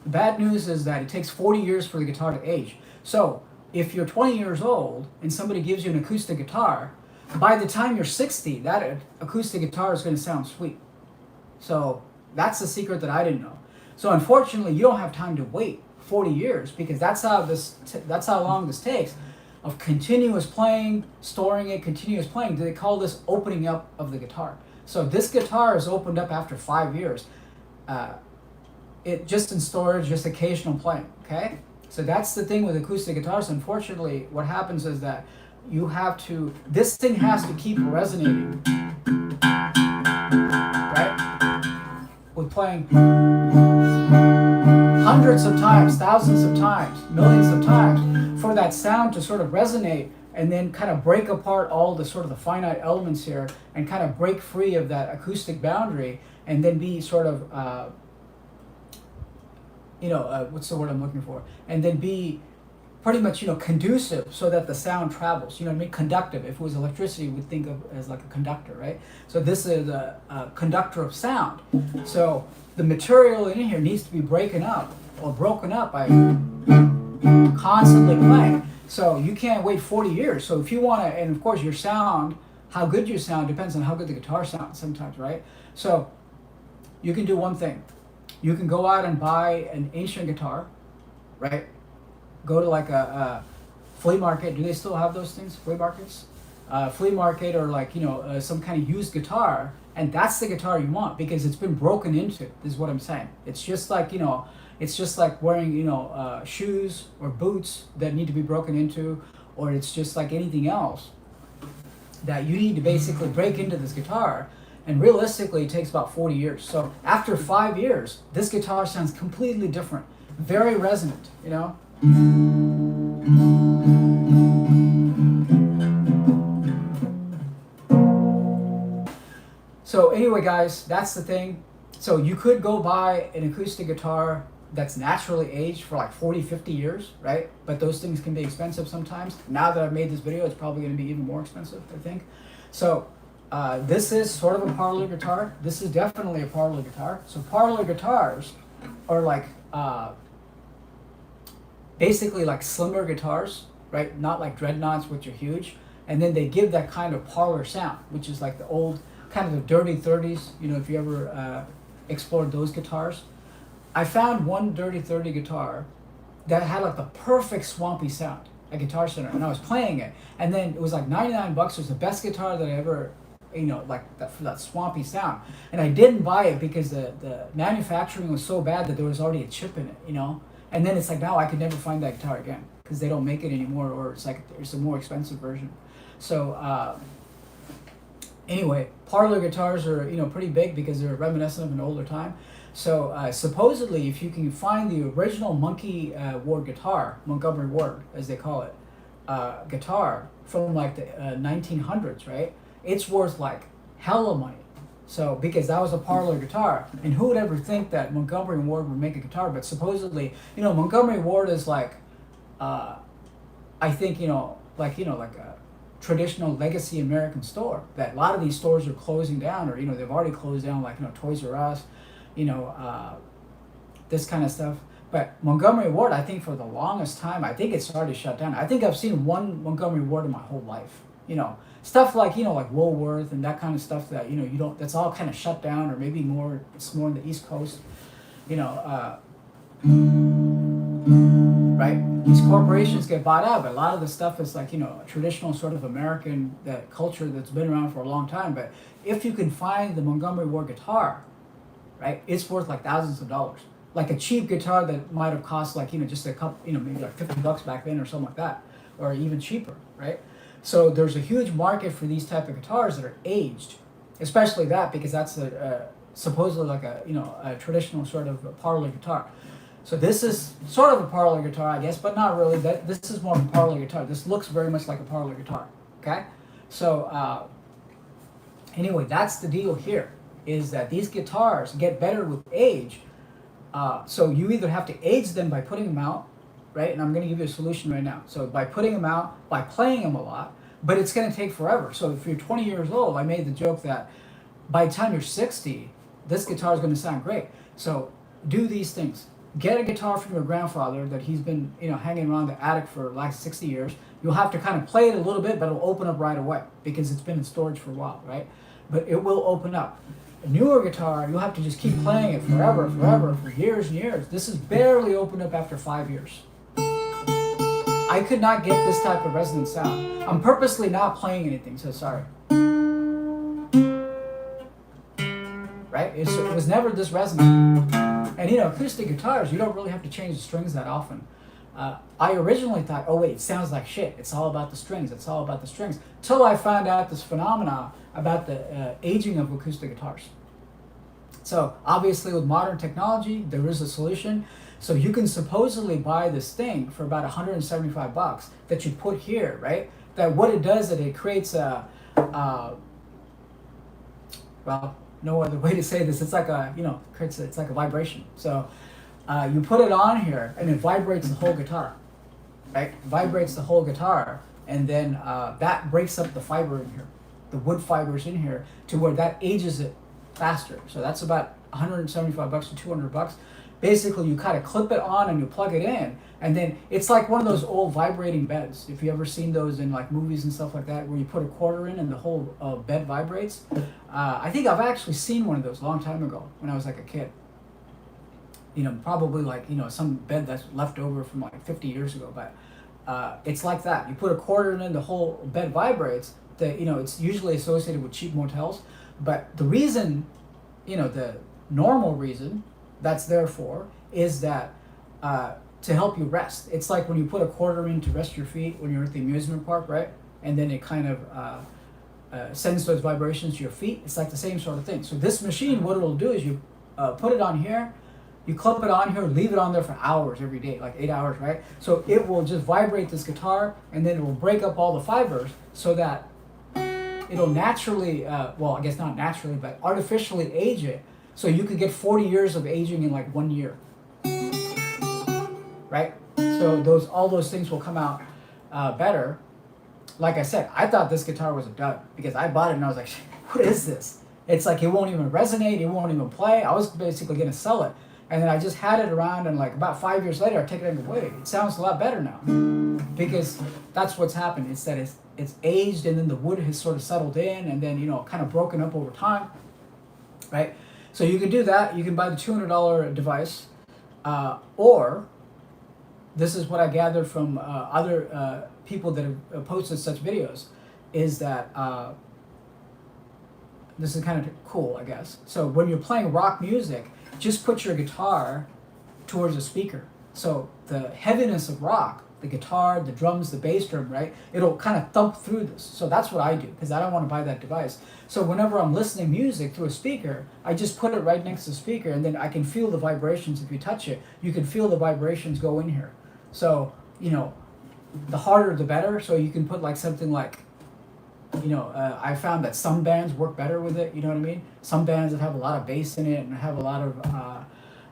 The bad news is that it takes 40 years for the guitar to age. So if you're 20 years old and somebody gives you an acoustic guitar, by the time you're 60, that acoustic guitar is going to sound sweet. So that's the secret that I didn't know. So unfortunately, you don't have time to wait 40 years because that's how long this takes of continuous playing, storing it, continuous playing. They call this opening up of the guitar. So this guitar is opened up after 5 years. It just in storage, just occasional playing. Okay, so that's the thing with acoustic guitars. Unfortunately, what happens is that you have to. This thing has to keep resonating, right? With playing hundreds of times, thousands of times, millions of times, for that sound to sort of resonate and then kind of break apart all the sort of the finite elements here and kind of break free of that acoustic boundary and then be sort of, what's the word I'm looking for? And then be pretty much, conducive so that the sound travels. You know what I mean? Conductive. If it was electricity, we'd think of as like a conductor, right? So this is a conductor of sound. So the material in here needs to be broken up by constantly playing. So you can't wait 40 years. So if you want to, and of course your sound, how good you sound depends on how good the guitar sounds sometimes, right? So you can do one thing. You can go out and buy an ancient guitar, right? Go to like a flea market. Do they still have those things? Flea markets? Flea market or like, some kind of used guitar. And that's the guitar you want because it's been broken into, is what I'm saying. It's just like, it's just like wearing, shoes or boots that need to be broken into, or it's just like anything else that you need to basically break into this guitar. And realistically, it takes about 40 years. So after 5 years, this guitar sounds completely different, very resonant, So anyway, guys, that's the thing. So you could go buy an acoustic guitar that's naturally aged for like 40, 50 years, right? But those things can be expensive sometimes. Now that I've made this video, it's probably going to be even more expensive, I think. So this is sort of a parlor guitar. This is definitely a parlor guitar. So parlor guitars are like basically like slimmer guitars, right? Not like dreadnoughts, which are huge. And then they give that kind of parlor sound, which is like the old kind of the dirty 30s, if you ever explored those guitars. I found one dirty 30 guitar that had like the perfect swampy sound at Guitar Center, and I was playing it, and then it was like $99. It was the best guitar that I ever, like that for that swampy sound. And I didn't buy it because the manufacturing was so bad that there was already a chip in it, And then it's like now I could never find that guitar again because they don't make it anymore, or it's like there's a more expensive version. So anyway, parlor guitars are pretty big because they're reminiscent of an older time. So supposedly, if you can find the original Monkey Ward guitar, Montgomery Ward as they call it, guitar from like the 1900s, right? It's worth like hella money. So because that was a parlor guitar, and who would ever think that Montgomery Ward would make a guitar? But supposedly, Montgomery Ward is like, I think like a traditional legacy American store. That a lot of these stores are closing down, or they've already closed down, like Toys R Us, this kind of stuff. But Montgomery Ward, I think for the longest time, I think it's already shut down. I think I've seen one Montgomery Ward in my whole life. Stuff like like Woolworth and that kind of stuff that you don't. That's all kind of shut down, or maybe more. It's more on the East Coast. Right? These corporations get bought out, but a lot of the stuff is like traditional sort of American culture that's been around for a long time. But if you can find the Montgomery Ward guitar, right, it's worth like thousands of dollars. Like a cheap guitar that might have cost like just a couple, maybe like $50 back then or something like that, or even cheaper, right? So there's a huge market for these type of guitars that are aged, especially that because that's supposedly like a traditional sort of parlor guitar. So this is sort of a parlor guitar, I guess, but not really. This is more of a parlor guitar. This looks very much like a parlor guitar. Okay, so anyway, that's the deal here. Is that these guitars get better with age. So you either have to age them by putting them out, right? And I'm going to give you a solution right now. So by putting them out, by playing them a lot, but it's going to take forever. So if you're 20 years old, I made the joke that by the time you're 60, this guitar is going to sound great. So do these things. get a guitar from your grandfather that he's been, hanging around the attic for like 60 years. You'll have to kind of play it a little bit, but it'll open up right away because it's been in storage for a while, right? But it will open up. A newer guitar, you'll have to just keep playing it forever, for years and years. This is barely opened up after 5 years. I could not get this type of resonant sound. I'm purposely not playing anything, so sorry. Right? It was never this resonant. And acoustic guitars, you don't really have to change the strings that often. I originally thought, oh wait, it sounds like shit. It's all about the strings. It's all about the strings. Till I found out this phenomena about the aging of acoustic guitars. So obviously with modern technology, there is a solution. So you can supposedly buy this thing for about $175 that you put here, right? That what it does is it creates well, no other way to say this. It's like it's like a vibration. So you put it on here and it vibrates the whole guitar, right? Vibrates the whole guitar, and then that breaks up the fiber in here, the wood fibers in here, to where that ages it faster. So that's about $175 to $200. Basically, you kind of clip it on and you plug it in, and then it's like one of those old vibrating beds. If you ever seen those in like movies and stuff like that, where you put a quarter in and the whole bed vibrates. I think I've actually seen one of those a long time ago when I was like a kid. Probably like some bed that's left over from like 50 years ago, but it's like that. You put a quarter in and the whole bed vibrates. It's usually associated with cheap motels, but the reason, the normal reason that's there for is that to help you rest. It's like when you put a quarter in to rest your feet when you're at the amusement park, right? And then it kind of sends those vibrations to your feet. It's like the same sort of thing. So this machine, what it'll do is you put it on here, you clip it on here, leave it on there for hours every day, like 8 hours, right? So it will just vibrate this guitar, and then it will break up all the fibers so that it'll naturally, well, I guess not naturally, but artificially age it. So you could get 40 years of aging in like 1 year, right? So all those things will come out better. Like I said, I thought this guitar was a dud because I bought it and I was like, what is this? It's like it won't even resonate, it won't even play. I was basically going to sell it. And then I just had it around, and like about 5 years later, I take it and go, wait, it sounds a lot better now. Because that's what's happened. It's that it's aged, and then the wood has sort of settled in, and then, kind of broken up over time, right? So you can do that. You can buy the $200 device, or this is what I gathered from other people that have posted such videos, is that this is kind of cool, I guess. So when you're playing rock music, just put your guitar towards a speaker. So the heaviness of rock, the guitar, the drums, the bass drum, right? It'll kind of thump through this. So that's what I do, because I don't want to buy that device. So whenever I'm listening music through a speaker, I just put it right next to the speaker, and then I can feel the vibrations. If you touch it, you can feel the vibrations go in here. So, the harder the better. So you can put like something like, I found that some bands work better with it, you know what I mean? Some bands that have a lot of bass in it and have a lot of,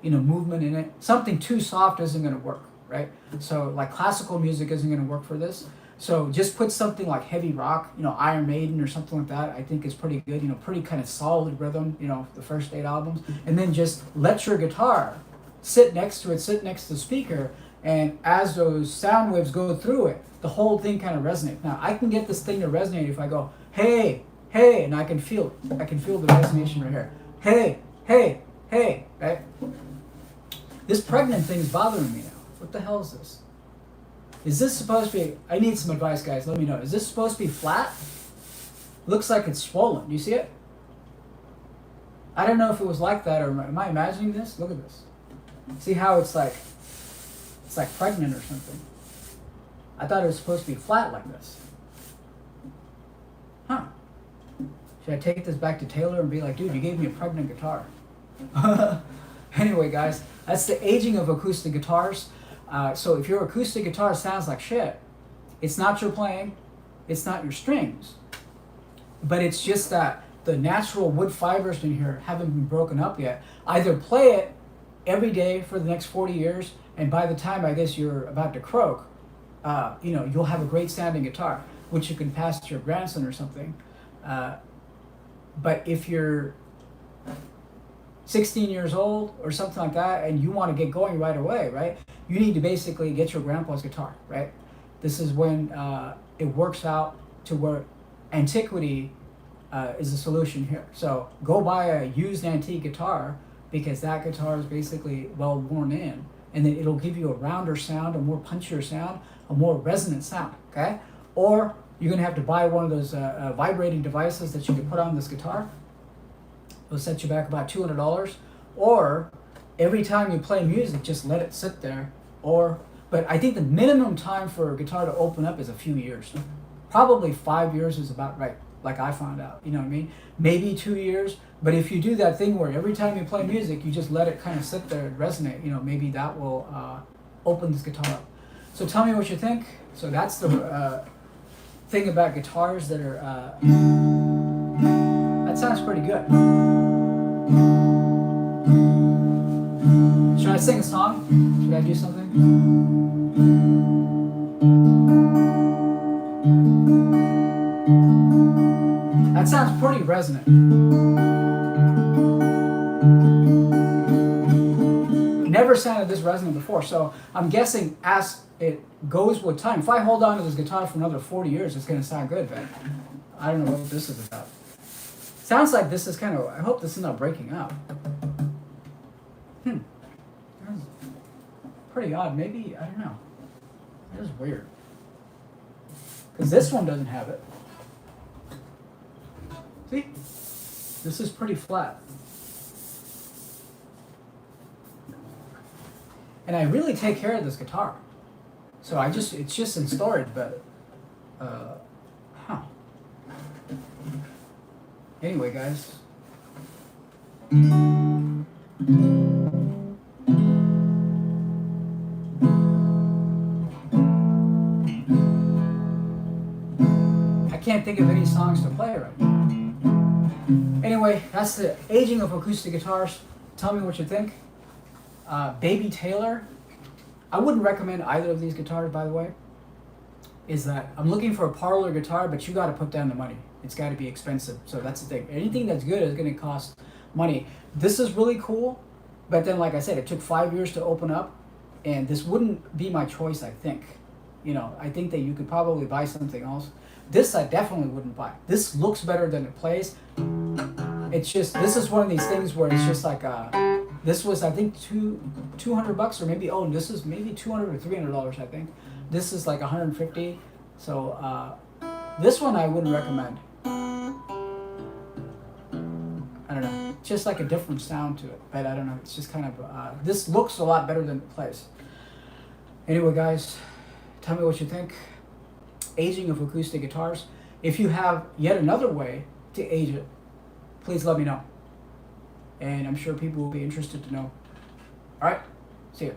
movement in it. Something too soft isn't going to work, right? So like classical music isn't going to work for this. So just put something like heavy rock, Iron Maiden or something like that, I think is pretty good, pretty kind of solid rhythm, the first 8 albums. And then just let your guitar sit next to the speaker, and as those sound waves go through it, the whole thing kind of resonates. Now, I can get this thing to resonate if I go, hey, hey, and I can feel it. I can feel the resonation right here. Hey, hey, hey, right? This pregnant thing is bothering me now. What the hell is this? Is this supposed to be, I need some advice, guys, let me know. Is this supposed to be flat? Looks like it's swollen. Do you see it? I don't know if it was like that, or am I imagining this? Look at this. See how it's like pregnant or something. I thought it was supposed to be flat like this. Huh. Should I take this back to Taylor and be like, dude, you gave me a pregnant guitar? Anyway, guys, that's the aging of acoustic guitars. So if your acoustic guitar sounds like shit, it's not your playing, it's not your strings, but it's just that the natural wood fibers in here haven't been broken up yet. Either play it every day for the next 40 years, and by the time I guess you're about to croak, you'll have a great sounding guitar, which you can pass to your grandson or something. But if you're 16 years old or something like that, and you want to get going right away, right? You need to basically get your grandpa's guitar, right? This is when it works out to where antiquity is the solution here. So go buy a used antique guitar, because that guitar is basically well worn in, and then it'll give you a rounder sound, a more punchier sound, a more resonant sound, okay? Or you're gonna have to buy one of those vibrating devices that you can put on this guitar. It'll set you back about $200. Or every time you play music, just let it sit there. But I think the minimum time for a guitar to open up is a few years. Probably 5 years is about right, like I found out, you know what I mean? Maybe 2 years, but if you do that thing where every time you play music, you just let it kind of sit there and resonate, you know, maybe that will open this guitar up. So tell me what you think. So that's the thing about guitars that are, that sounds pretty good. Should I sing a song? Should I do something? That sounds pretty resonant. Never sounded this resonant before, so I'm guessing as it goes with time, if I hold on to this guitar for another 40 years, it's going to sound good, but I don't know what this is about. Sounds like this is kind of, I hope this is not breaking up. That's pretty odd. Maybe, I don't know. That is weird. Because this one doesn't have it. See? This is pretty flat. And I really take care of this guitar. So it's just in storage, but, Anyway, guys. I can't think of any songs to play right now. Anyway, that's the aging of acoustic guitars. Tell me what you think. Baby Taylor. I wouldn't recommend either of these guitars, by the way. Is that I'm looking for a Parlor guitar, but you got to put down the money. It's got to be expensive. So that's the thing. Anything that's good is going to cost money. This is really cool, but then, like I said, it took 5 years to open up, and this wouldn't be my choice, I think. You know, I think that you could probably buy something else. This I definitely wouldn't buy. This looks better than it plays. It's just, this is one of these things where it's just like, this was, I think, $200 or maybe, oh, this is maybe $200 or $300, I think. This is like $150. So this one I wouldn't recommend. I don't know. It's just like a different sound to it. But I don't know. It's just kind of, this looks a lot better than it plays. Anyway, guys, tell me what you think. Aging of acoustic guitars. If you have yet another way to age it, please let me know. And I'm sure people will be interested to know. All right. See ya.